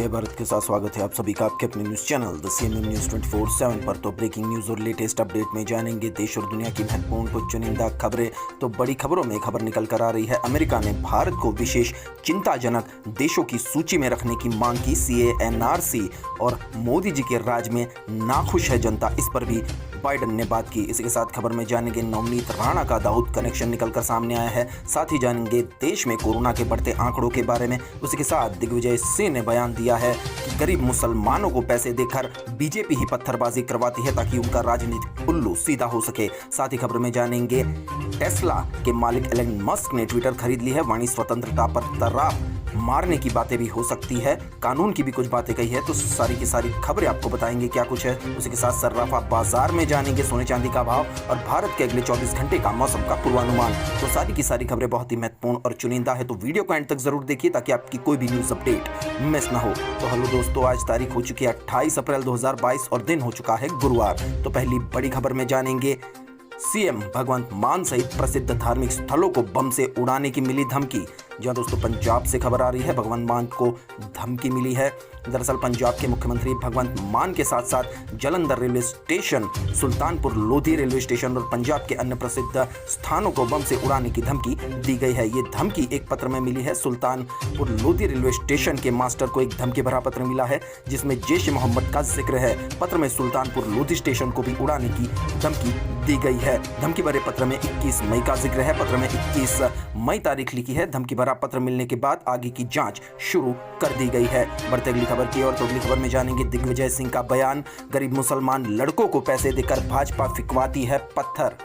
जय भारत के साथ स्वागत है आप सभी का आपके अपने news channel the CNN news 24/7 पर। तो ब्रेकिंग न्यूज़ और लेटेस्ट अपडेट में जानेंगे देश और दुनिया की महत्वपूर्ण कुछ चुनिंदा खबरें। तो बड़ी खबरों में खबर निकल कर आ रही है, अमेरिका ने भारत को विशेष चिंताजनक देशों की सूची में रखने की मांग की। CANRC और मोदी जी के राज में नाखुश है जनता, इस पर भी बाइडन ने बात की। इसी के साथ खबर में जानेंगे नवनीत राणा का दाऊद कनेक्शन निकलकर सामने आया है। साथ ही जानेंगे देश में कोरोना के बढ़ते आंकड़ों के बारे में। उसी के साथ दिग्विजय सिंह ने बयान दिया है कि गरीब मुसलमानों को पैसे देकर बीजेपी ही पत्थरबाजी करवाती है ताकि उनका राजनीतिक उल्लू सीधा हो सके। साथ ही खबर में जानेंगे टेस्ला के मालिक एलन मस्क ने ट्विटर खरीद ली है। वाणी स्वतंत्रता पर तराप मारने की बातें भी हो सकती है, कानून की भी कुछ बातें कही है। तो सारी की सारी खबरें आपको बताएंगे क्या कुछ है। उसी के साथ सर्राफा बाजार में जानेंगे सोने चांदी का भाव और भारत के अगले 24 घंटे का मौसम का पूर्वानुमान। तो सारी की सारी खबरें बहुत ही महत्वपूर्ण और चुनिंदा है, तो वीडियो को एंड तक जरूर देखिए ताकि आपकी कोई भी न्यूज अपडेट मिस ना हो। तो हेलो दोस्तों, आज तारीख हो चुकी है 28 अप्रैल 2022 और दिन हो चुका है गुरुवार। तो पहली बड़ी खबर में जानेंगे सीएम भगवंत मान सहित प्रसिद्ध धार्मिक स्थलों को बम से उड़ाने की मिली धमकी। जहां दोस्तों पंजाब से खबर आ रही है, भगवंत मान को धमकी मिली है। दरअसल पंजाब के मुख्यमंत्री भगवंत मान के साथ साथ Jalandhar railway station, Sultanpur Lodhi railway station और पंजाब के अन्य प्रसिद्ध स्थानों को बम से उड़ाने की धमकी दी गई है। ये धमकी एक पत्र में मिली है। सुल्तानपुर लोधी रेलवे स्टेशन के मास्टर को एक धमकी भरा पत्र मिला है जिसमें जैश-ए-मोहम्मद का जिक्र है। पत्र में सुल्तानपुर लोधी स्टेशन को भी उड़ाने की धमकी दी गई है। धमकी भरे पत्र में 21 मई का जिक्र है। पत्र में 21 मई तारीख लिखी है। धमकी भरा पत्र मिलने के बाद आगे की जांच शुरू कर दी गई है। बढ़ते अगली खबर की ओर। तो अगली खबर में जानेंगे दिग्विजय सिंह का बयान, गरीब मुसलमान लड़कों को पैसे देकर भाजपा फिकवाती है पत्थर।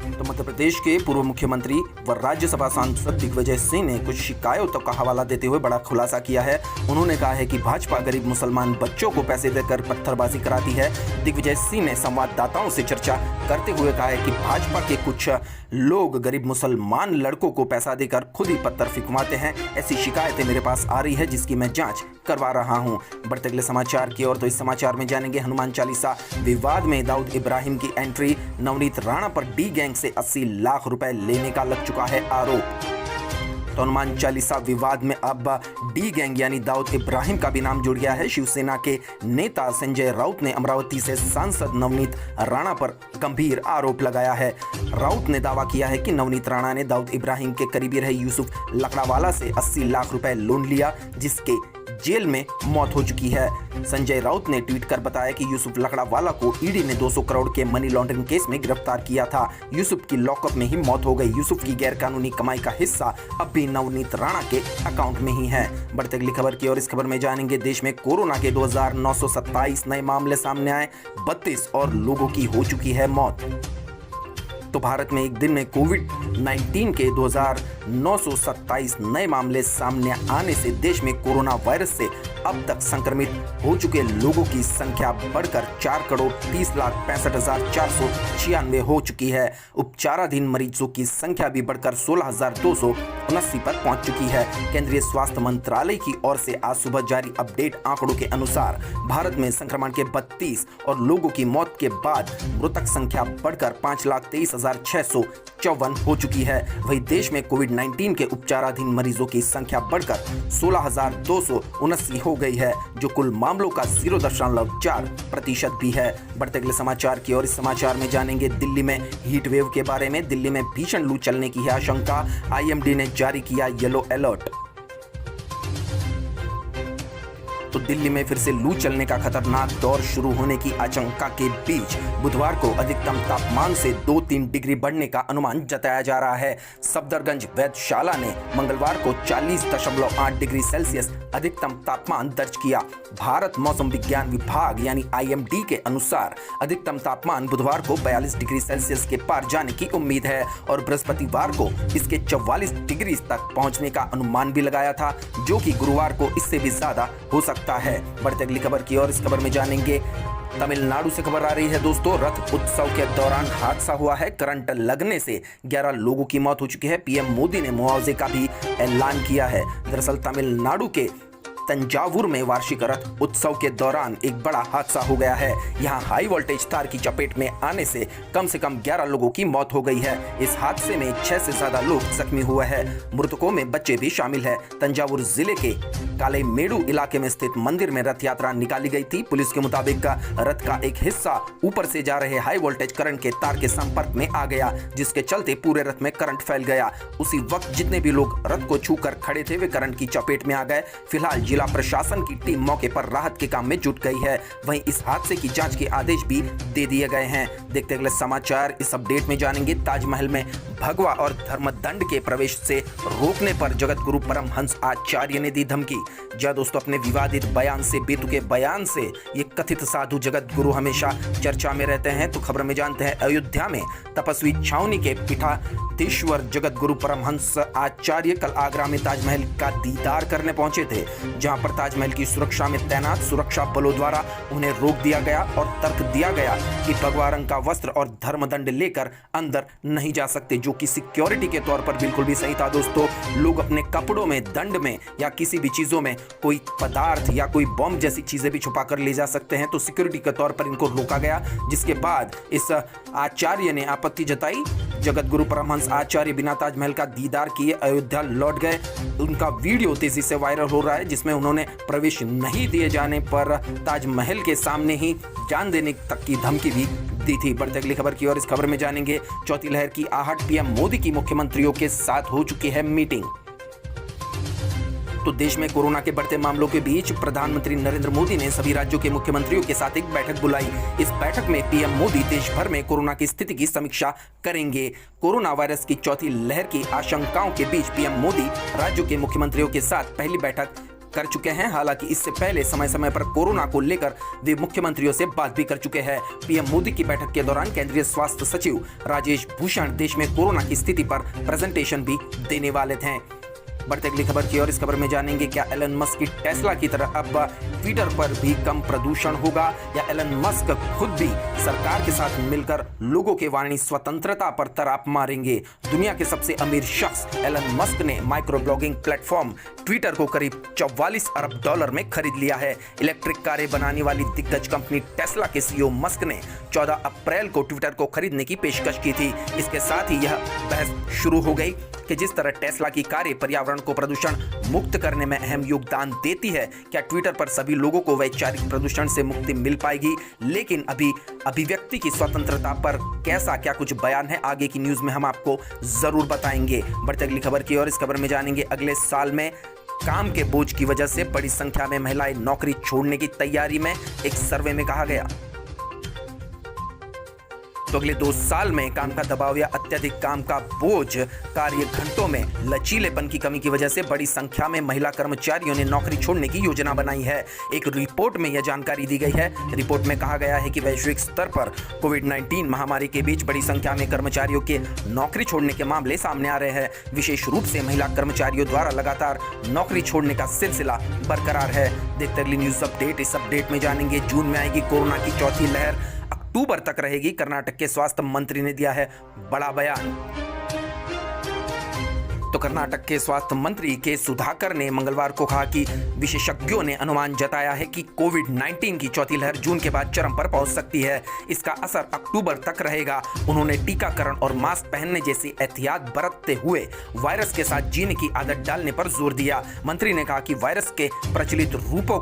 तो मध्य प्रदेश के पूर्व मुख्यमंत्री व राज्यसभा सांसद दिग्विजय सिंह ने कुछ शिकायतों का हवाला देते हुए बड़ा खुलासा किया है। उन्होंने कहा है कि भाजपा गरीब मुसलमान बच्चों को पैसे देकर पत्थरबाजी कराती है। दिग्विजय सिंह ने संवाददाताओं से चर्चा करते हुए कहा है कि भाजपा के कुछ लोग गरीब मुसलमान लड़कों को पैसा देकर खुद ही पत्थर फिकवाते हैं। ऐसी शिकायतें मेरे पास आ रही है जिसकी मैं जांच करवा रहा हूं। बढ़ते अगले समाचार की ओर। तो इस समाचार में जानेंगे हनुमान चालीसा विवाद में दाऊद इब्राहिम की एंट्री। नवनीत राणा पर डी गैंग से 80 लाख रुपए लेने का लग चुका है आरोप। तो हनुमान चालीसा विवाद में अब डी गैंग यानी दाऊद इब्राहिम का भी नाम जुड़ गया है। शिवसेना के नेता संजय राउत ने अमरावती से सांसद नवनीत राणा पर गंभीर आरोप लगाया है। राउत ने दावा किया है कि नवनीत राणा ने दाऊद इब्राहिम के करीबी रहे यूसुफ लकड़ावाला से 80 लाख रुपए लोन लिया जिसके जेल में मौत हो चुकी है। संजय राउत ने ट्वीट कर बताया कि यूसुफ लकड़ावाला को ईडी ने 200 करोड़ के मनी लॉन्ड्रिंग केस में गिरफ्तार किया था। यूसुफ की लॉकअप में ही मौत हो गई। यूसुफ की गैरकानूनी कमाई का हिस्सा अब भी नवनीत राणा के अकाउंट में ही है। बढ़ते अगली खबर की और। इस खबर में जानेंगे देश में कोरोना के 2927 नए मामले सामने आए, 32 और लोगों की हो चुकी है मौत। तो भारत में एक दिन में कोविड-19 के 2927 नए मामले सामने आने से देश में कोरोना वायरस से अब तक संक्रमित हो चुके लोगों की संख्या बढ़कर 4,30,65,496 हो चुकी है। उपचाराधीन मरीजों की संख्या भी बढ़कर 16,279 पर पहुंच चुकी है। केंद्रीय स्वास्थ्य मंत्रालय की ओर से आज सुबह जारी अपडेट आंकड़ों के अनुसार भारत में संक्रमण के 32 और लोगों की मौत के बाद मृतक संख्या बढ़कर 5,23,654 हो चुकी है। वहीं देश में कोविड-19 के उपचाराधीन मरीजों की संख्या बढ़कर 16,279 हो गई है, जो कुल मामलों का 0.4% भी है। बढ़ते अगले समाचार की ओर। इस समाचार में जानेंगे दिल्ली में हीट वेव के बारे में। दिल्ली में भीषण लू चलने की है आशंका। IMD ने जारी किया येलो अलर्ट। तो दिल्ली में फिर से लू चलने का खतरनाक दौर शुरू होने की आशंका के बीच बुधवार को अधिकतम तापमान से 2-3 डिग्री बढ़ने का अनुमान जताया जा रहा है। सफदरगंज वेधशाला ने मंगलवार को 40.8 डिग्री सेल्सियस अधिकतम तापमान दर्ज किया। भारत मौसम विज्ञान विभाग यानी IMD के अनुसार अधिकतम तापमान बुधवार को 42 डिग्री सेल्सियस के पार जाने की उम्मीद है और बृहस्पतिवार को इसके 44 डिग्री तक पहुंचने का अनुमान भी लगाया था, जो कि गुरुवार को इससे भी ज्यादा हो सकता है। बढ़ते अगली खबर की ओर। इस खबर में जानेंगे तमिलनाडु से खबर आ रही है दोस्तों। रथ उत्सव के दौरान हादसा हुआ है। करंट लगने से 11 लोगों की मौत हो चुकी है। PM मोदी ने मुआवजे का भी ऐलान किया है। दरअसल तमिलनाडु के तंजावुर में वार्षिक रथ उत्सव के दौरान एक बड़ा हादसा हो गया है। यहां हाई वोल्टेज तार की चपेट में आने से कम 11 लोगों की मौत हो गई है। इस हादसे में 6 से ज्यादा लोग जख्मी हुए हैं। मृतकों में बच्चे भी शामिल हैं। तंजावुर जिले के कालेमेडू इलाके में स्थित मंदिर में रथ यात्रा निकाली गई थी। पुलिस के मुताबिक रथ का एक हिस्सा ऊपर से जा रहे हाई वोल्टेज करंट के तार के संपर्क में आ गया, जिसके चलते पूरे रथ में करंट फैल गया। उसी वक्त जितने भी लोग रथ को छूकर खड़े थे वे करंट की चपेट में आ गए। फिलहाल जिला प्रशासन की टीम मौके पर राहत के काम में जुट गई है। वहीं इस हादसे की जांच के आदेश भी दे दिए गए हैं। देखते अगले समाचार। इस अपडेट में जानेंगे ताजमहल में भगवा और धर्मदंड के प्रवेश से रोकने पर जगत गुरु परमहंस आचार्य ने दी धमकी। जी दोस्तों, अपने विवादित बयान से, बेतुके बयान से ये कथित साधु जगत गुरु हमेशा चर्चा में रहते हैं। तो खबर में जानते हैं, अयोध्या में तपस्वी छावनी के पीठाधीश्वर जगत गुरु परमहंस आचार्य कल आगरा में ताजमहल का दीदार करने पहुंचे थे, जहां पर ताजमहल की सुरक्षा में तैनात सुरक्षा बलों द्वारा उन्हें रोक दिया गया और तर्क दिया गया कि भगवा रंग का वस्त्र और धर्मदंड लेकर अंदर नहीं जा सकते, जो कि सिक्योरिटी के तौर पर बिल्कुल भी सही था। दोस्तों, लोग अपने कपड़ों में, दंड में या किसी भी चीजों में कोई पदार्थ या कोई बम जैसी चीजें भी छुपा कर ले जा सकते हैं। तो सिक्योरिटी के तौर पर इनको रोका गया, जिसके बाद इस आचार्य ने आपत्ति जताई। जगत गुरु परमहंस आचार्य बिना ताजमहल का दीदार किए अयोध्या लौट गए। उनका वीडियो तेजी से वायरल हो रहा है, जिसमें उन्होंने प्रवेश नहीं दिए जाने पर ताजमहल के सामने ही जान देने तक की धमकी भी दी थी। बढ़ते अगली खबर की ओर। इस खबर में जानेंगे, चौथी लहर की आहट, पीएम मोदी की मुख्यमंत्रियों के साथ हो चुकी है मीटिंग। तो देश में कोरोना के बढ़ते मामलों के बीच प्रधानमंत्री नरेंद्र मोदी ने सभी राज्यों के मुख्यमंत्रियों के साथ एक बैठक बुलाई। इस बैठक में पीएम मोदी देश भर में कोरोना की स्थिति की समीक्षा करेंगे। कोरोना वायरस की चौथी लहर की आशंकाओं के बीच पीएम मोदी राज्यों के मुख्यमंत्रियों के साथ पहली बैठक कर चुके हैं। हालांकि इससे पहले समय समय पर कोरोना को लेकर वे मुख्यमंत्रियों से बात भी कर चुके हैं। पीएम मोदी की बैठक के दौरान केंद्रीय स्वास्थ्य सचिव राजेश भूषण देश में कोरोना की स्थिति पर प्रेजेंटेशन भी देने वाले थे। बढ़ते अगली खबर की ओर। इस खबर में जानेंगे, क्या एलन मस्क की टेस्ला की तरह अब ट्विटर पर भी कम प्रदूषण होगा, या एलन मस्क खुद भी सरकार के साथ मिलकर लोगों के वाणी स्वतंत्रता पर तराप मारेंगे। दुनिया के सबसे अमीर शख्स एलन मस्क ने माइक्रो ब्लॉगिंग प्लेटफॉर्म ट्विटर को करीब $44 अरब में खरीद लिया है। इलेक्ट्रिक कारें बनाने वाली दिग्गज कंपनी टेस्ला के सीईओ मस्क ने 14 अप्रैल को ट्विटर को खरीदने की पेशकश की थी। इसके साथ ही यह बहस शुरू हो गई कि जिस तरह टेस्ला की कारें पर्यावरण को प्रदूषण मुक्त करने में अहम योगदान देती है, क्या ट्विटर पर सभी लोगों को वैचारिक प्रदूषण से मुक्ति मिल पाएगी। लेकिन अभी अभिव्यक्ति की स्वतंत्रता पर क्या कुछ बयान है, आगे की न्यूज में हम आपको जरूर बताएंगे। बढ़ते अगली खबर की ओर। इस खबर में जानेंगे, अगले साल में काम के बोझ की वजह से बड़ी संख्या में महिलाएं नौकरी छोड़ने की तैयारी में, एक सर्वे में कहा गया। तो अगले 2 साल में काम का दबाव या अत्यधिक काम का बोझ, कार्य घंटों में लचीलेपन की कमी की वजह से बड़ी संख्या में महिला कर्मचारियों ने नौकरी छोड़ने की योजना बनाई है। एक रिपोर्ट में यह जानकारी दी गई है। रिपोर्ट में कहा गया है कि वैश्विक स्तर पर कोविड-19 महामारी के बीच बड़ी संख्या में कर्मचारियों के नौकरी छोड़ने के मामले सामने आ रहे हैं। विशेष रूप से महिला कर्मचारियों द्वारा लगातार नौकरी छोड़ने का सिलसिला बरकरार है। देखते अगली न्यूज अपडेट। इस अपडेट में जानेंगे, जून में आएगी कोरोना की चौथी लहर, अक्टूबर तक रहेगी। कर्नाटक के स्वास्थ्य मंत्री ने दिया है बड़ा बयान। तो कर्नाटक के स्वास्थ्य मंत्री के सुधाकर ने मंगलवार को कहा कि विशेषज्ञों ने अनुमान जताया है कि कोविड-19 की चौथी लहर जून के बाद चरम पर पहुंच सकती है। इसका असर अक्टूबर तक रहेगा। उन्होंने टीकाकरण और मास्क पहनने जैसी एहतियात बरतते हुए वायरस के साथ जीने की आदत डालने पर जोर दिया। मंत्री ने कहा कि वायरस के प्रचलित रूपों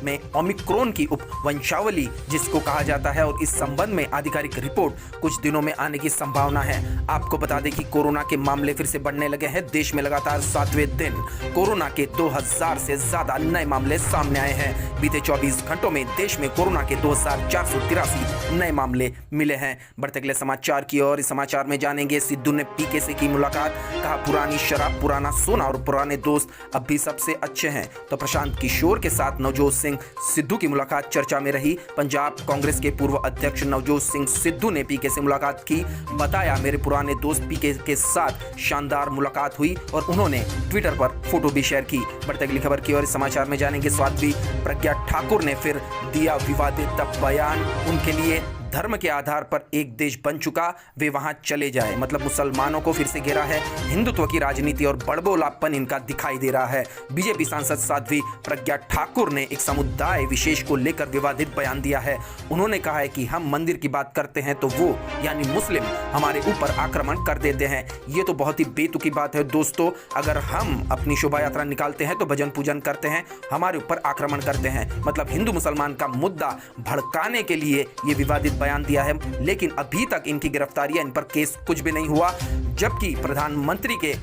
में ओमिक्रॉन की उपवंशावली जिसको कहा जाता है, और इस संबंध में आधिकारिक रिपोर्ट कुछ दिनों में आने की संभावना है। आपको बता दें कि कोरोना के मामले फिर से बढ़ने लगे हैं। देश में लगातार 7वें दिन कोरोना के 2000 से ज्यादा नए मामले सामने आए हैं। बीते 24 घंटों में देश में कोरोना के 2483 नए मामले मिले हैं। बढ़ते अगले समाचार की ओर। इस समाचार में जानेंगे, सिद्धू ने पीके से की मुलाकात, कहा पुरानी शराब, पुराना सोना और पुराने दोस्त अब भी सबसे अच्छे हैं। तो प्रशांत किशोर के साथ नवजोत सिंह सिद्धू की मुलाकात चर्चा में रही। पंजाब कांग्रेस के पूर्व अध्यक्ष नवजोत सिंह सिद्धू ने पीके से मुलाकात की। बताया, मेरे पुराने दोस्त पीके के साथ शानदार मुलाकात हुई और उन्होंने ट्विटर पर फोटो भी शेयर की। बढ़ते अगली खबर की ओर। इस समाचार में जानेंगे, साध्वी प्रज्ञा ठाकुर ने फिर दिया विवादित बयान। उनके लिए धर्म के आधार पर एक देश बन चुका, वे वहां चले जाए। मतलब मुसलमानों को फिर से घेरा है, हिंदुत्व की राजनीति और बड़बोलापन इनका दिखाई दे रहा है। बीजेपी सांसद साध्वी प्रज्ञा ठाकुर ने एक समुदाय विशेष को लेकर विवादित बयान दिया है। उन्होंने कहा है कि हम मंदिर की बात करते हैं तो वो यानी मुस्लिम हमारे ऊपर आक्रमण कर देते हैं। ये तो बहुत ही बेतुकी बात है दोस्तों। अगर हम अपनी शोभा यात्रा निकालते हैं तो भजन पूजन करते हैं, हमारे ऊपर आक्रमण करते हैं। मतलब हिंदू मुसलमान का मुद्दा भड़काने के लिए ये विवादित बयान दिया है। लेकिन अभी तक इनकी गिरफ्तारी, इन पर केस कुछ भी नहीं हुआ, जबकि प्रधानमंत्री के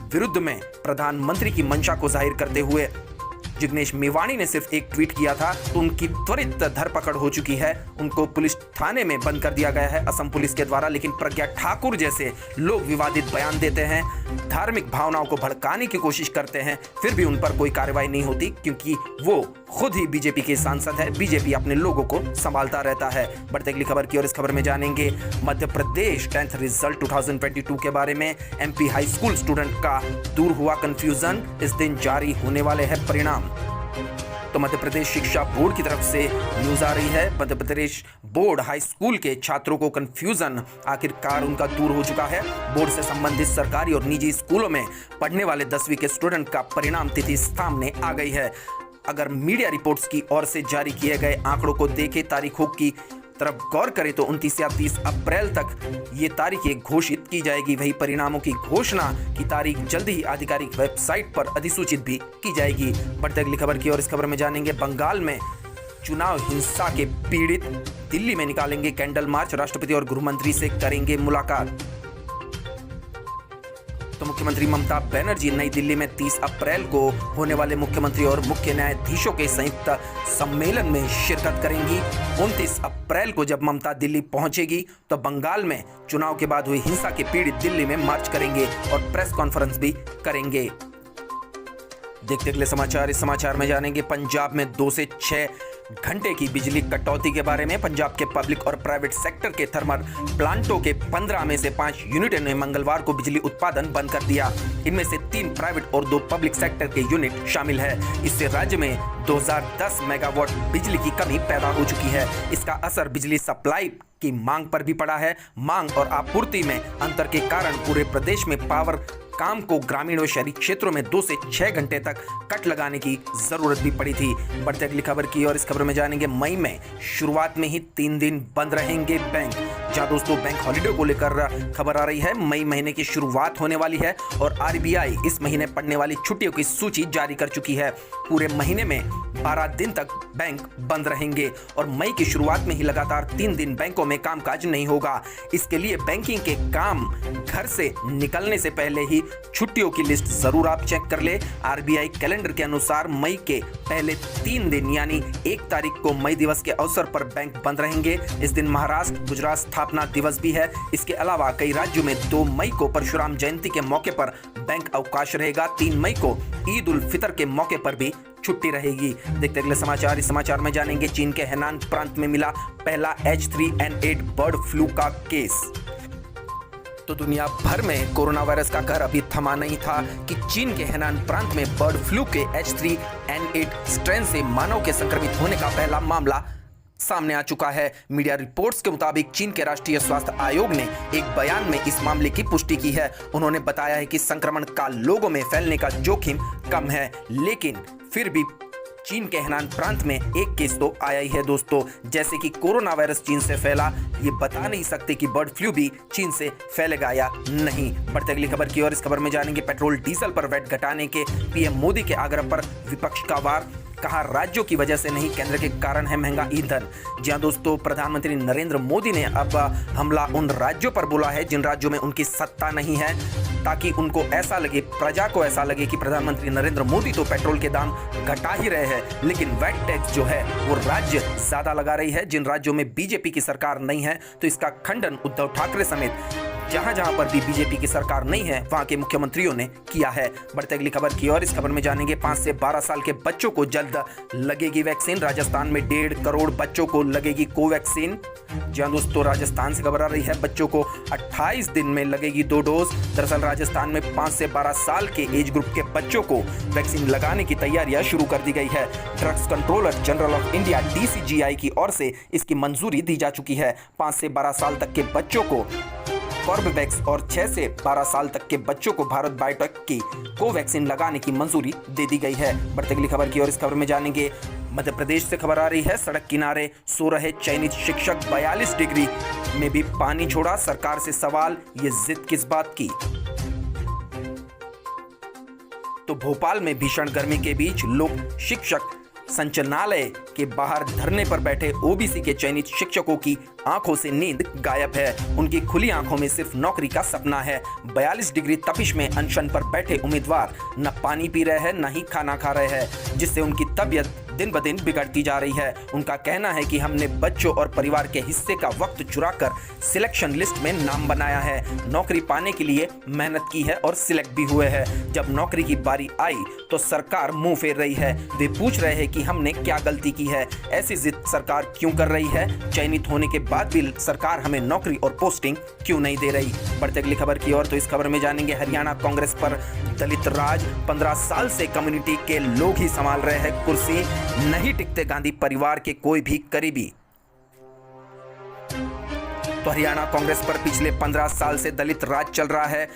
विरुद्ध में प्रधानमंत्री की मंशा को जाहिर करते हुए जिग्नेश मेवाणी ने सिर्फ एक ट्वीट किया था तो उनकी त्वरित धरपकड़ हो चुकी है। उनको पुलिस थाने में बंद कर दिया गया है असम पुलिस के द्वारा। लेकिन प्रज्ञा ठाकुर जैसे लोग विवादित बयान देते हैं, धार्मिक भावनाओं को भड़काने की कोशिश करते हैं, फिर भी उन पर कोई कार्रवाई नहीं होती, क्योंकि वो खुद ही बीजेपी के सांसद है। बीजेपी अपने लोगों को संभालता रहता है। बढ़ते अगली खबर की और इस खबर में जानेंगे मध्य प्रदेश 10th रिजल्ट 2022 के बारे में। एमपी हाई स्कूल स्टूडेंट का दूर हुआ कंफ्यूजन, इस दिन जारी होने वाले हैं परिणाम। तो मध्य प्रदेश शिक्षा बोर्ड की तरफ से न्यूज आ रही है। Madhya Pradesh board high school के छात्रों को कंफ्यूजन आखिरकार उनका दूर हो चुका है। बोर्ड से संबंधित सरकारी और निजी स्कूलों में पढ़ने वाले 10वीं के स्टूडेंट का परिणाम तिथि सामने आ गई है। अगर मीडिया रिपोर्ट्स की ओर से जारी किए गए आंकड़ों को देखें, तारीखों की तरफ गौर करें तो 29 या 30 अप्रैल तक ये तारीखें घोषित की जाएगी। वही परिणामों की घोषणा की तारीख जल्द ही आधिकारिक वेबसाइट पर अधिसूचित भी की जाएगी। बढ़ते अगली खबर की और इस खबर में जानेंगे बंगाल में चुनाव हिंसा के पीड़ित दिल्ली में निकालेंगे कैंडल मार्च, राष्ट्रपति और गृहमंत्री से करेंगे मुलाकात। तो मुख्यमंत्री ममता बनर्जी नई दिल्ली में 30 अप्रैल को होने वाले मुख्यमंत्री और मुख्य न्यायाधीशों के संयुक्त सम्मेलन में शिरकत करेंगी। 29 अप्रैल को जब ममता दिल्ली पहुंचेगी तो बंगाल में चुनाव के बाद हुई हिंसा के पीड़ित दिल्ली में मार्च करेंगे और प्रेस कॉन्फ्रेंस भी करेंगे। देखते अगले समाचार। इस समाचार में जानेंगे पंजाब में 2 से 6 घंटे की बिजली कटौती के बारे में। पंजाब के पब्लिक और प्राइवेट सेक्टर के थर्मल प्लांटों के 15 में से 5 यूनिटों ने मंगलवार को बिजली उत्पादन बंद कर दिया। इनमें से 3 प्राइवेट और 2 पब्लिक सेक्टर के यूनिट शामिल है। इससे राज्य में 2010 मेगावाट बिजली की कमी पैदा हो चुकी है। इसका असर बिजली सप्लाई की मांग पर भी पड़ा है। मांग और आपूर्ति में अंतर के कारण पूरे प्रदेश में पावर काम को ग्रामीण और शहरी क्षेत्रों में 2 से 6 घंटे तक कट लगाने की जरूरत भी पड़ी थी। बढ़ते अगली खबर की और इस खबर में जानेंगे मई में शुरुआत में ही 3 दिन बंद रहेंगे बैंक। जहां दोस्तों बैंक हॉलिडे को लेकर खबर आ रही है। मई महीने की शुरुआत होने वाली है और आरबीआई इस महीने पड़ने वाली छुट्टियों की सूची जारी कर चुकी है। पूरे महीने में 12 दिन तक बैंक बंद रहेंगे और मई की शुरुआत में ही लगातार 3 दिन बैंकों में कामकाज नहीं होगा। इसके लिए बैंकिंग के काम घर से निकलने से पहले ही छुट्टियों की लिस्ट जरूर आप चेक कर ले। आरबीआई कैलेंडर के अनुसार मई के पहले 3 दिन यानी 1 तारीख को मई दिवस के अवसर पर बैंक बंद रहेंगे। इस दिन महाराष्ट्र गुजरात स्थापना दिवस भी है। इसके अलावा कई राज्यों में 2 मई को परशुराम जयंती के मौके पर बैंक अवकाश रहेगा। 3 मई को ईद उल फितर के मौके पर भी छुट्टी रहेगी। देखते अगले समाचार। इस समाचार में जानेंगे चीन के हेनान प्रांत में मिला पहला H3N8 बर्ड फ्लू का केस। तो दुनिया भर में कोरोना वायरस का कहर अभी थमा नहीं था कि चीन के हेनान प्रांत में बर्ड फ्लू के H3N8 स्ट्रेन से मानव के संक्रमित होने का पहला मामला सामने आ चुका है। मीडिया रिपोर्ट्स के मुताबिक चीन के राष्ट्रीय स्वास्थ्य आयोग ने एक बयान में इस मामले की पुष्टि की है। उन्होंने बताया है कि संक्रमण का लोगों में फैलने का जोखिम कम है, लेकिन फिर भी चीन के हेनान प्रांत में एक केस तो आया ही है दोस्तों। जैसे कि कोरोना वायरस चीन से फैला, ये बता नहीं सकते कि बर्ड फ्लू भी चीन से फैलेगा या नहीं। बढ़ते अगली खबर की और इस खबर में जानेंगे पेट्रोल डीजल पर वैट घटाने के पीएम मोदी के आग्रह पर विपक्ष का वार। कहा राज्यों की वजह से नहीं, केंद्र के कारण है महंगा ईंधन। जी हां दोस्तों, प्रधानमंत्री नरेंद्र मोदी ने अब हमला उन राज्यों पर बोला है जिन राज्यों में उनकी सत्ता नहीं है, ताकि उनको ऐसा लगे, प्रजा को ऐसा लगे कि प्रधानमंत्री नरेंद्र मोदी तो पेट्रोल के दाम घटा ही रहे हैं, लेकिन वैट टैक्स जो है वो राज्य ज्यादा लगा रही है। जिन राज्यों में बीजेपी की सरकार नहीं है तो इसका खंडन उद्धव ठाकरे समेत जहां जहां पर भी बीजेपी की सरकार नहीं है वहां के मुख्यमंत्रियों ने किया है। बढ़ते अगली खबर की ओर। इस खबर में जानेंगे 5 से 12 साल के बच्चों को जल्द लगेगी वैक्सीन। राजस्थान में 1.5 करोड़ बच्चों को लगेगी कोवैक्सीन। जी हां दोस्तों, राजस्थान से खबर आ रही है, बच्चों को 28 दिन में लगेगी 2 डोज। दरअसल राजस्थान में 5 से 12 साल के एज ग्रुप के बच्चों को वैक्सीन लगाने की तैयारियां शुरू कर दी गई है। Drugs controller general of India DCGI की ओर से इसकी मंजूरी दी जा चुकी है। 5 से 12 साल तक के बच्चों को कॉर्बेवैक्स और 6 से 12 साल तक के बच्चों को भारत बायोटेक की कोवैक्सीन लगाने की मंजूरी दे दी गई है। बढ़ते अगली खबर की ओर। इस खबर में जानेंगे मध्य प्रदेश से खबर आ रही है, सड़क किनारे सो रहे चयनित शिक्षक 42 डिग्री में भी पानी छोड़ा। सरकार से सवाल, ये जिद किस बात की। तो भोपाल में भीषण गर्मी के बीच लोक शिक्षक संचालनालय के बाहर धरने पर बैठे ओबीसी के चयनित शिक्षकों की आंखों से नींद गायब है। उनकी खुली आंखों में सिर्फ नौकरी का सपना है। 42 डिग्री तपिश में अनशन पर बैठे उम्मीदवार न पानी पी रहे हैं न ही खाना खा रहे हैं, जिससे उनकी तबीयत दिन ब दिन बिगड़ती जा रही है। उनका कहना है कि हमने बच्चों और परिवार के हिस्से का वक्त चुराकर सिलेक्शन लिस्ट में नाम बनाया है। नौकरी पाने के लिए मेहनत की है और सिलेक्ट भी हुए हैं। जब नौकरी की बारी आई तो सरकार मुंह फेर रही है। वे पूछ रहे हैं कि हमने क्या गलती की है, ऐसी जिद सरकार क्यों कर रही है। चयनित होने के बाद भी सरकार हमें नौकरी और पोस्टिंग क्यों नहीं दे रही। बढ़ते अगली खबर की ओर। तो इस खबर में जानेंगे, हरियाणा कांग्रेस पर दलित राज। 15 साल से कम्युनिटी के लोग ही संभाल रहे हैं कुर्सी, नहीं टिकते गांधी परिवार के कोई भी करीबी। तो हरियाणा कांग्रेस पर पिछले 15 साल से दलित राज चल रहा है।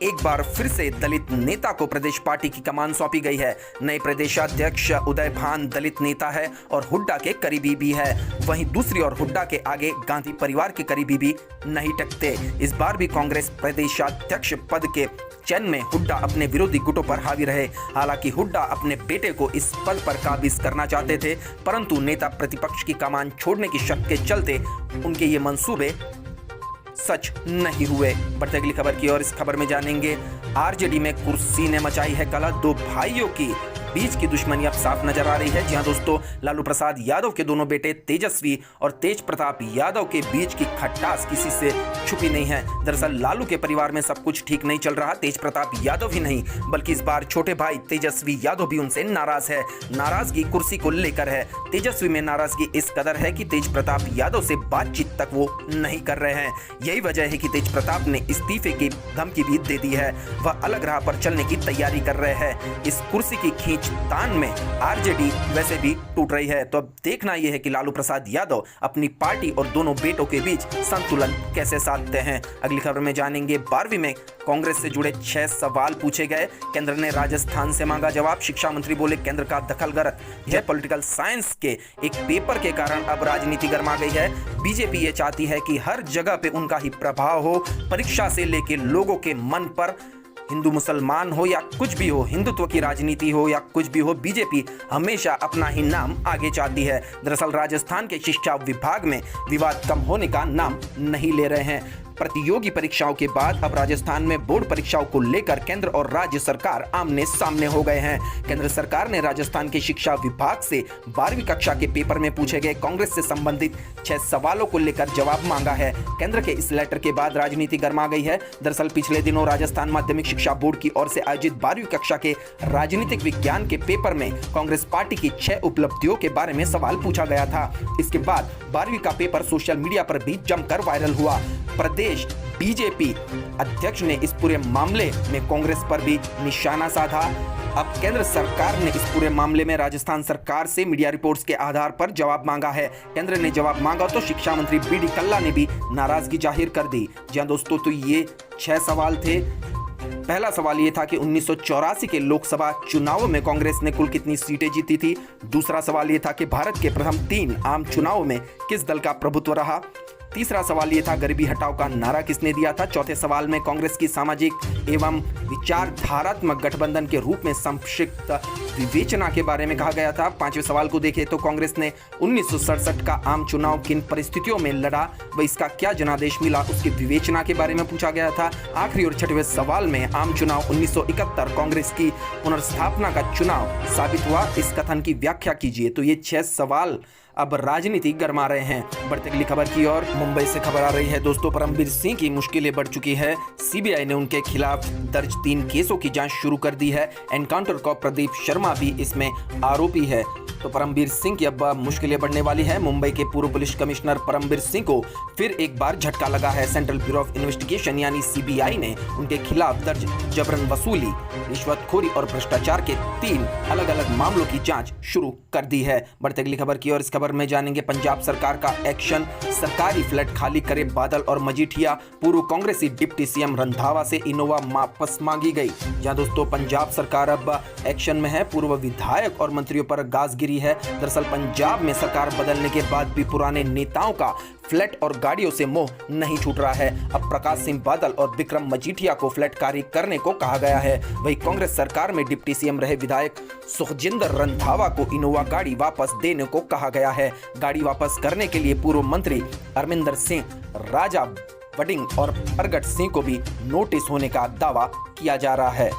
एक बार फिर से दलित नेता को प्रदेश पार्टी की कमान सौंपी गई है। नए प्रदेशाध्यक्ष उदय भान दलित नेता है और हुड्डा के करीबी भी है। वहीं दूसरी ओर हुड्डा के आगे गांधी परिवार के करीबी भी नहीं टकते। इस बार भी कांग्रेस प्रदेशाध्यक्ष पद के चयन में हुड्डा अपने विरोधी गुटों पर हावी रहे। हालांकि हुड्डा अपने बेटे को इस पद पर काबिज करना चाहते थे, परंतु नेता प्रतिपक्ष की कमान छोड़ने की शक के चलते उनके ये मंसूबे सच नहीं हुए। बढ़ते अगली खबर की ओर। इस खबर में जानेंगे, आरजेडी में कुर्सी ने मचाई है कलह। 2 भाइयों की बीच की दुश्मनी अब साफ नजर आ रही है। जी हां दोस्तों, लालू प्रसाद यादव के दोनों बेटे तेजस्वी और तेज प्रताप यादव के बीच की खटास किसी से छुपी नहीं है। दरअसल लालू के परिवार में सब कुछ ठीक नहीं चल रहा। तेज प्रताप यादव ही नहीं बल्कि इस बार छोटे भाई तेजस्वी यादव भी उनसे नाराज है। नाराजगी कुर्सी को लेकर है। तेजस्वी में नाराजगी इस कदर है कि तेज प्रताप यादव से बातचीत तक वो नहीं कर रहे हैं। यही वजह है कि तेज प्रताप ने इस्तीफे की धमकी भी दे दी है। वह अलग राह पर चलने की तैयारी कर रहे हैं। इस कुर्सी की तान में आरजेडी वैसे भी टूट रही है। तो अब देखना यह है कि लालू प्रसाद यादव अपनी पार्टी और दोनों बेटों के बीच संतुलन कैसे साधते हैं। अगली खबर में जानेंगे, 12वीं में कांग्रेस से जुड़े 6 सवाल पूछे गए। केंद्र ने राजस्थान से मांगा जवाब। शिक्षा मंत्री बोले केंद्र का दखल गलत है। पॉलिटिकल साइंस के एक पेपर के कारण अब राजनीति गर्मा गई है। बीजेपी ये चाहती है कि हर जगह पे उनका ही प्रभाव हो। परीक्षा से लेके लोगों के मन पर, हिंदू मुसलमान हो या कुछ भी हो, हिंदुत्व की राजनीति हो या कुछ भी हो, बीजेपी हमेशा अपना ही नाम आगे चाहती है। दरअसल राजस्थान के शिक्षा विभाग में विवाद कम होने का नाम नहीं ले रहे हैं। प्रतियोगी परीक्षाओं के बाद अब राजस्थान में बोर्ड परीक्षाओं को लेकर केंद्र और राज्य सरकार आमने सामने हो गए हैं। केंद्र सरकार ने राजस्थान के शिक्षा विभाग से 12वीं कक्षा के पेपर में पूछे गए कांग्रेस से संबंधित 6 सवालों को लेकर जवाब मांगा है। केंद्र के इस लेटर के बाद राजनीति गर्मा गई है। दरअसल पिछले दिनों राजस्थान माध्यमिक शिक्षा बोर्ड की ओर से आयोजित 12वीं कक्षा के राजनीतिक विज्ञान के पेपर में कांग्रेस पार्टी की 6 उपलब्धियों के बारे में सवाल पूछा गया था। इसके बाद 12वीं का पेपर सोशल मीडिया पर भी जमकर वायरल हुआ। प्रदेश बीजेपी अध्यक्ष ने इस पूरे मामले में कांग्रेस पर भी निशाना साधा। अब केंद्र सरकार ने इस पूरे मामले में राजस्थान सरकार से मीडिया रिपोर्ट्स के आधार पर जवाब मांगा है। केंद्र ने जवाब मांगा तो शिक्षा मंत्री बीडी कल्ला ने भी नाराजगी जाहिर कर दी। जी हां दोस्तों, तो ये 6 सवाल थे। पहला सवाल ये था कि 1984 के लोकसभा चुनावों में कांग्रेस ने कुल कितनी सीटें जीती थी। दूसरा सवाल ये था कि भारत के प्रथम 3 आम चुनावों में किस दल का प्रभुत्व रहा। तीसरा सवाल ये था गरीबी हटाओ का नारा किसने दिया था। चौथे सवाल में कांग्रेस की सामाजिक एवं विचारधारात्मक गठबंधन के रूप में संक्षिप्त विवेचना के बारे में कहा गया था। 5वें सवाल को देखें तो कांग्रेस ने 1967 का आम चुनाव किन परिस्थितियों में लड़ा व इसका क्या जनादेश मिला, उसकी विवेचना के बारे में पूछा गया था। आखिरी और 6वें सवाल में आम चुनाव 1971 कांग्रेस की पुनर्स्थापना का चुनाव साबित हुआ, इस कथन की व्याख्या कीजिए। तो ये 6 सवाल अब राजनीति गरमा रहे हैं। बढ़ती अगली खबर की ओर मुंबई से खबर आ रही है दोस्तों, परमबीर सिंह की मुश्किलें बढ़ चुकी है। सीबीआई ने उनके खिलाफ दर्ज 3 केसों की जांच शुरू कर दी है। एनकाउंटर कॉप प्रदीप शर्मा भी इसमें आरोपी है। तो परमबीर सिंह की अब मुश्किलें बढ़ने वाली है। मुंबई के पूर्व पुलिस कमिश्नर परमबीर सिंह को फिर एक बार झटका लगा है। सेंट्रल ब्यूरो ऑफ इन्वेस्टिगेशन यानी सीबीआई ने उनके खिलाफ दर्ज जबरन वसूली, रिश्वतखोरी और भ्रष्टाचार के 3 अलग-अलग मामलों की जांच शुरू कर दी है। बढ़ते अगली खबर की ओर, इस खबर में जानेंगे पंजाब सरकार का एक्शन, सरकारी फ्लैट खाली करे बादल और मजीठिया। पूर्व कांग्रेसी डिप्टी सीएम रंधावा से इनोवा वापस मांगी गई। जहां दोस्तों पंजाब सरकार अब एक्शन में है। पूर्व विधायक और मंत्रियों पर गाज गिरी है। दरअसल पंजाब में सरकार बदलने के बाद भी पुराने नेताओं का फ्लैट और गाड़ियों से मोह नहीं छूट रहा है। अब प्रकाश सिंह बादल और विक्रम मजीठिया को फ्लैट खाली करने को कहा गया है। वहीं कांग्रेस सरकार में डिप्टी सीएम रहे विधायक सुखजिंदर रंधावा को इनोवा गाड़ी वापस देने को कहा गया है। गाड़ी वापस करने के लिए पूर्व मंत्री अरविंदर सिंह, राजा वडिंग और प्रगट सिंह को भी नोटिस होने का दावा किया जा रहा है।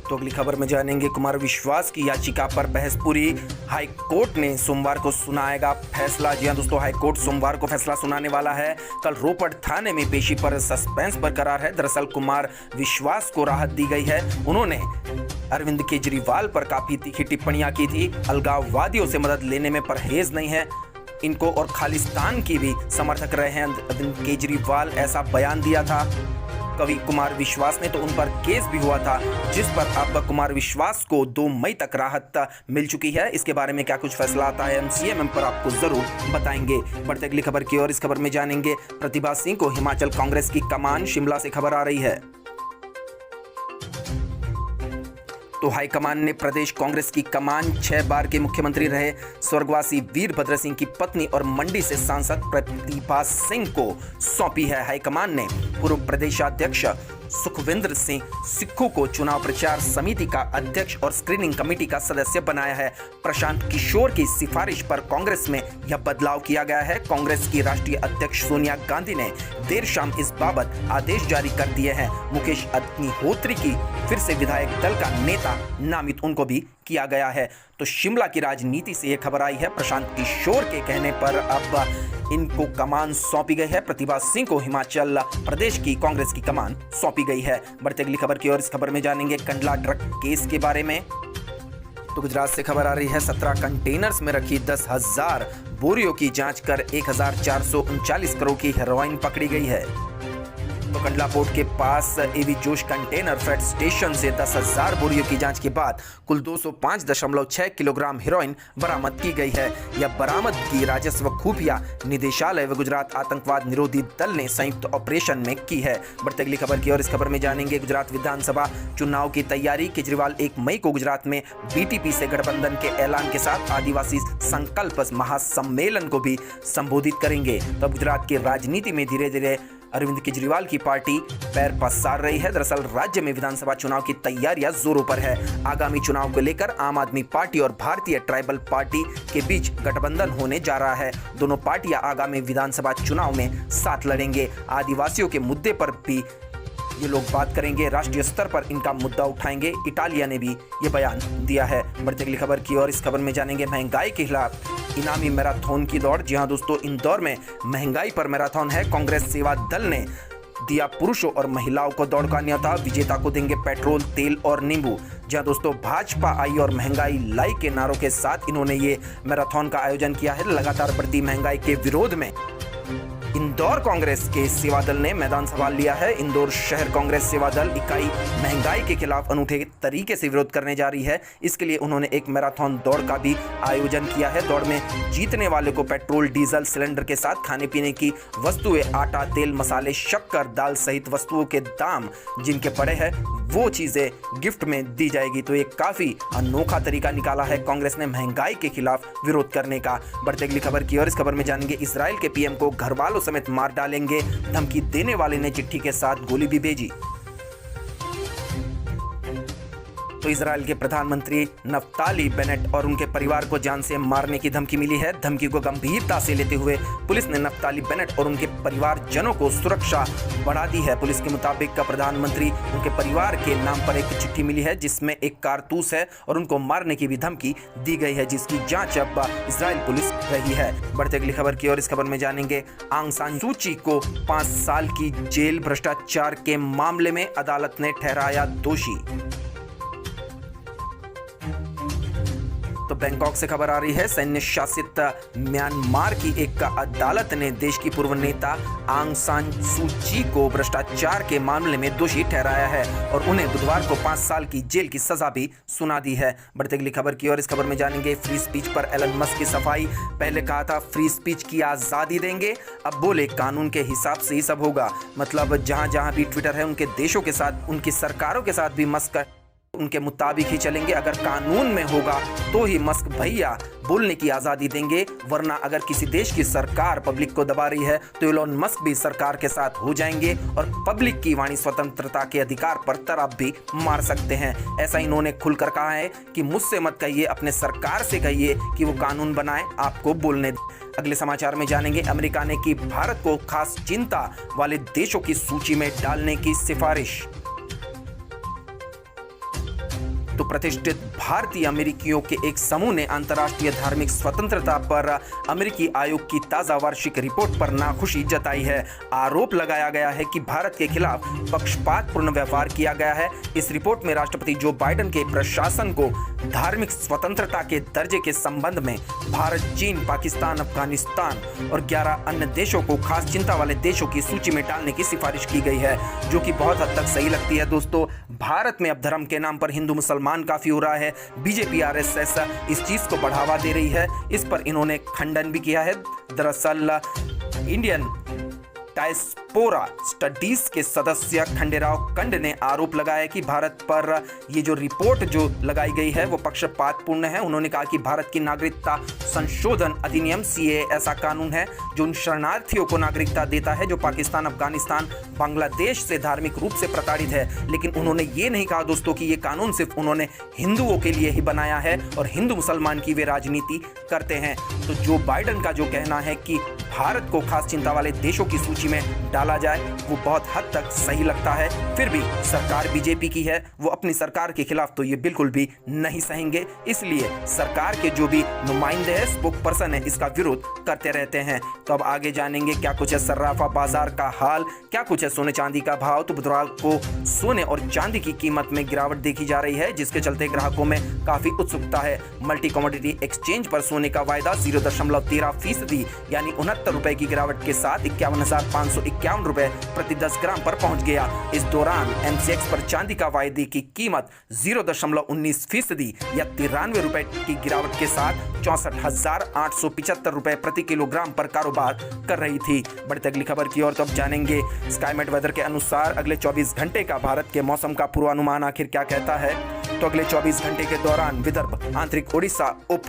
तो अगली खबर में जानेंगे कुमार विश्वास की याचिका पर बहस पूरी। हाई कोर्ट ने सोमवार को सुनाएगा फैसला। जी हां दोस्तों, हाई कोर्ट सोमवार को फैसला सुनाने वाला है। कल रोपड़ थाने में पेशी पर सस्पेंस बरकरार है। दरअसल कुमार विश्वास को राहत दी गई है। उन्होंने अरविंद केजरीवाल पर काफी तीखी टिप्पणियां की थी। अलगाववादियों से मदद लेने में परहेज नहीं है इनको और खालिस्तान की भी समर्थक रहे हैं अरविंद केजरीवाल, ऐसा बयान दिया था कवि कुमार विश्वास ने। तो उन पर केस भी हुआ था, जिस पर अब कुमार विश्वास को 2 मई तक राहत मिल चुकी है। इसके बारे में क्या कुछ फैसला आता है एमसीएम पर आपको जरूर बताएंगे। बढ़ते अगली खबर की ओर, इस खबर में जानेंगे प्रतिभा सिंह को हिमाचल कांग्रेस की कमान। शिमला से खबर आ रही है। तो हाईकमान ने प्रदेश कांग्रेस की कमान 6 बार के मुख्यमंत्री रहे स्वर्गवासी वीरभद्र सिंह की पत्नी और मंडी से सांसद प्रतिभा सिंह को सौंपी है। हाईकमान ने पूर्व प्रदेशाध्यक्ष सुखविंदर सिंह सिक्खू को चुनाव प्रचार समिति का अध्यक्ष और स्क्रीनिंग कमेटी का सदस्य बनाया है। प्रशांत किशोर की सिफारिश पर कांग्रेस में यह बदलाव किया गया है। कांग्रेस की राष्ट्रीय अध्यक्ष सोनिया गांधी ने देर शाम इस बाबत आदेश जारी कर दिए हैं। मुकेश अग्निहोत्री की फिर से विधायक दल का नेता नामित उनको भी किया गया है। तो शिमला की राजनीति से यह खबर आई है। प्रशांत किशोर के कहने पर अब इनको कमान सौंपी गई है। प्रतिभा सिंह को हिमाचल प्रदेश की कांग्रेस की कमान सौंपी गई है। बढ़ते अगली खबर की ओर, इस खबर में जानेंगे कंडला ड्रग केस के बारे में। तो गुजरात से खबर आ रही है। 17 कंटेनर्स में रखी 10,000 बोरियों की जांच कर 1,439 करोड़ की हेरोइन पकड़ी गई है। तो कंडला पोर्ट के पास एवी जोश कंटेनर फ्रेट स्टेशन से 10,000 बोरियों की जांच के बाद कुल 205.6 किलोग्राम हेरोइन बरामद की गई है। यह बरामदगी राजस्व खुफिया निदेशालय व गुजरात आतंकवाद निरोधी दल ने संयुक्त ऑपरेशन में की है। बढ़ते अगली खबर की ओर, इस खबर में जानेंगे गुजरात विधानसभा चुनाव की तैयारी। केजरीवाल 1 मई को गुजरात में बीटीपी से गठबंधन के ऐलान के साथ आदिवासी संकल्प महासम्मेलन को भी संबोधित करेंगे। तो गुजरात की राजनीति में धीरे धीरे अरविंद केजरीवाल की पार्टी पैर पसार रही है। दरअसल राज्य में विधानसभा चुनाव की तैयारियां जोरों पर है। आगामी चुनाव को लेकर आम आदमी पार्टी और भारतीय ट्राइबल पार्टी के बीच गठबंधन होने जा रहा है। दोनों पार्टियां आगामी विधानसभा चुनाव में साथ लड़ेंगे। आदिवासियों के मुद्दे पर भी ये लोग बात करेंगे, राष्ट्रीय स्तर पर इनका मुद्दा उठाएंगे। इटालिया ने भी ये बयान दिया है। बढ़ती अगली खबर की ओर, इस खबर में जानेंगे महंगाई के खिलाफ इनामी मैराथन की दौड़। जी हां दोस्तों, इंदौर में महंगाई पर मैराथन है। कांग्रेस सेवा दल ने दिया पुरुषों और महिलाओं को दौड़ का न्योता। विजेता को देंगे पेट्रोल, तेल और नींबू। जहां दोस्तों भाजपा आई और महंगाई लाई के नारों के साथ इन्होंने ये मैराथन का आयोजन किया है। लगातार बढ़ती महंगाई के विरोध में इंदौर कांग्रेस के सेवा दल ने मैदान संभाल लिया है। इंदौर शहर कांग्रेस सेवा दल इकाई महंगाई के खिलाफ अनूठे तरीके से विरोध करने जा रही है। इसके लिए उन्होंने एक मैराथन दौड़ का भी आयोजन किया है। दौड़ में जीतने वाले को पेट्रोल, डीजल सिलेंडर के साथ खाने पीने की वस्तुएं, आटा, तेल, मसाले, शक्कर, दाल सहित वस्तुओं के दाम जिनके पड़े हैं वो चीजें गिफ्ट में दी जाएगी। तो एक काफी अनोखा तरीका निकाला है कांग्रेस ने महंगाई के खिलाफ विरोध करने का। बढ़ते अगली खबर की ओर, इस खबर में जानेंगे इजराइल के पीएम को घर वालों समेत मार डालेंगे। धमकी देने वाले ने चिट्ठी के साथ गोली भी भेजी। तो इजराइल के प्रधानमंत्री नफ्ताली बेनेट और उनके परिवार को जान से मारने की धमकी मिली है। धमकी को गंभीरता से लेते हुए पुलिस ने नफ्ताली बेनेट और उनके परिवारजनों को सुरक्षा बढ़ा दी है। पुलिस के मुताबिक प्रधानमंत्री उनके परिवार के नाम पर एक चिट्ठी मिली है जिसमें एक कारतूस है और उनको मारने की भी धमकी दी गई है, जिसकी जांच अब इजराइल पुलिस रही है। बढ़ते अगली खबर की ओर। इस खबर में जानेंगे आंग सान सू की को 5 साल की जेल भ्रष्टाचार के मामले में अदालत ने ठहराया दोषी। तो बैंकॉक से खबर आ रही है। सैन्य शासित म्यांमार की एक अदालत ने देश की पूर्व नेता आंग सान सू की को भ्रष्टाचार के मामले में दोषी ठहराया है और उन्हें बुधवार को 5 साल की जेल की सजा भी सुना दी है। बढ़ते अगली खबर की ओर। इस खबर में जानेंगे फ्री स्पीच पर एलन मस्क की सफाई। पहले कहा था फ्री स्पीच की आज़ादी देंगे, अब बोले कानून के हिसाब से ही सब होगा। मतलब जहां भी ट्विटर है उनके देशों के साथ, उनकी सरकारों के साथ भी मस्क उनके मुताबिक ही चलेंगे। अगर कानून में होगा तो ही मस्क भैया बोलने की आज़ादी देंगे, वरना अगर किसी देश की सरकार पब्लिक को दबा रही है तो एलोन मस्क भी सरकार के साथ हो जाएंगे और पब्लिक की वाणी स्वतंत्रता के अधिकार पर तरफ भी मार सकते हैं। ऐसा इन्होंने खुलकर कहा है कि मुझसे मत कहिए, अपने सरकार से कहिए कि वो कानून बनाए, आपको बोलने दें। अगले समाचार में जानेंगे अमेरिका ने की भारत को खास चिंता वाले देशों की सूची में डालने की सिफारिश। तो प्रतिष्ठित भारतीय अमेरिकियों के एक समूह ने अंतर्राष्ट्रीय धार्मिक स्वतंत्रता पर अमेरिकी आयोग की ताज़ा वार्षिक रिपोर्ट पर नाखुशी जताई है। आरोप लगाया गया है कि भारत के खिलाफ पक्षपातपूर्ण व्यवहार किया गया है। इस रिपोर्ट में राष्ट्रपति जो बाइडेन के प्रशासन को धार्मिक स्वतंत्रता के दर्जे के संबंध में भारत, चीन, पाकिस्तान, अफगानिस्तान और 11 अन्य देशों को खास चिंता वाले देशों की सूची में डालने की सिफारिश की गई है, जो कि बहुत हद तक सही लगती है। दोस्तों, भारत में अब धर्म के नाम पर हिंदू मुसलमान काफी हो रहा है। बीजेपी आरएसएस इस चीज को बढ़ावा दे रही है। इस पर इन्होंने खंडन भी किया है। दरअसल इंडियन डायस्पोरा स्टडीज के सदस्य खंडेराव कंड ने आरोप लगाया कि भारत पर ये जो रिपोर्ट जो लगाई गई है वो पक्षपातपूर्ण है। उन्होंने कहा कि भारत की नागरिकता संशोधन अधिनियम सीएए ऐसा कानून है जो उन शरणार्थियों को नागरिकता देता है जो पाकिस्तान, अफगानिस्तान, बांग्लादेश से धार्मिक रूप से प्रताड़ित है। लेकिन उन्होंने ये नहीं कहा दोस्तों कि ये कानून सिर्फ उन्होंने हिंदुओं के लिए ही बनाया है और हिंदू मुसलमान की वे राजनीति करते हैं। तो जो बाइडेन का जो कहना है कि भारत को खास चिंता वाले देशों की सूची में डाला जाए वो बहुत हद तक सही लगता है। फिर भी सरकार बीजेपी की है, वो अपनी सरकार के खिलाफ तो ये बिल्कुल भी नहीं सहेंगे। इसलिए सरकार के जो भी नुमाइंदे हैं, स्पोक पर्सन है, इसका विरोध करते रहते हैं। तो अब आगे जानेंगे क्या कुछ है सर्राफा बाजार का हाल, क्या कुछ है सोने चांदी का भाव। तो बुधवार को सोने और चांदी की कीमत में गिरावट देखी जा रही है, जिसके चलते ग्राहकों में काफी उत्सुकता है। मल्टी कमोडिटी एक्सचेंज पर सोने का वायदा 0.13% यानी 69 रुपए की गिरावट के साथ 51,551 रुपए प्रति 10 ग्राम पर पहुंच गया। इस दौरान एमसीएक्स पर चांदी का वायदे की कीमत 0.19% या 93 रुपए की गिरावट के साथ 64,875 रुपए प्रति किलोग्राम पर कारोबार कर रही थी। बढ़ते अगली खबर की ओर। तो अब जानेंगे स्काईमेट वेदर के अनुसार अगले 24 घंटे का भारत के मौसम का पूर्वानुमान आखिर क्या कहता है। तो अगले 24 घंटे के दौरान विदर्भ, आंतरिक ओडिशा, उप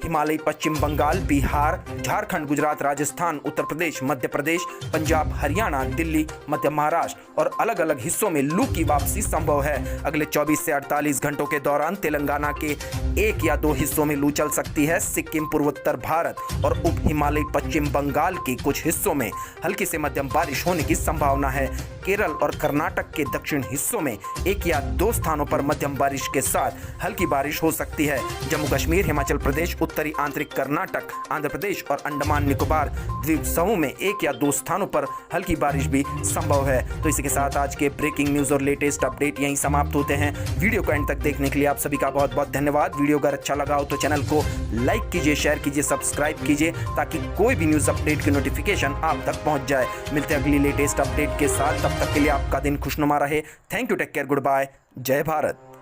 हिमालयी पश्चिम बंगाल, बिहार, झारखंड, गुजरात, राजस्थान, उत्तर प्रदेश, मध्य प्रदेश, पंजाब, हरियाणा, दिल्ली, मध्य महाराष्ट्र और अलग अलग हिस्सों में लू की वापसी संभव है। अगले 24 से 48 घंटों के दौरान तेलंगाना के 1 या 2 हिस्सों में लू चल सकती है। सिक्किम, पूर्वोत्तर भारत और उप हिमालयी पश्चिम बंगाल के कुछ हिस्सों में हल्की से मध्यम बारिश होने की संभावना है। केरल और कर्नाटक के दक्षिण हिस्सों में 1 या 2 स्थानों पर मध्यम बारिश के साथ हल्की बारिश हो सकती है। जम्मू कश्मीर, हिमाचल प्रदेश, उत्तरी आंतरिक कर्नाटक, आंध्र प्रदेश और अंडमान निकोबार द्वीप समूह में 1 या 2 स्थानों पर हल्की बारिश भी संभव है। तो इसी के साथ आज के ब्रेकिंग न्यूज और लेटेस्ट अपडेट यहीं समाप्त होते हैं। वीडियो को एंड तक देखने के लिए आप सभी का बहुत बहुत धन्यवाद। वीडियो अगर अच्छा लगा हो तो चैनल को लाइक कीजिए, शेयर कीजिए, सब्सक्राइब कीजिए ताकि कोई भी न्यूज अपडेट की नोटिफिकेशन आप तक पहुंच जाए। मिलते हैं अगली लेटेस्ट अपडेट के साथ, तब तक के लिए आपका दिन खुशनुमा रहे। Thank you, take care, good bye, जय भारत।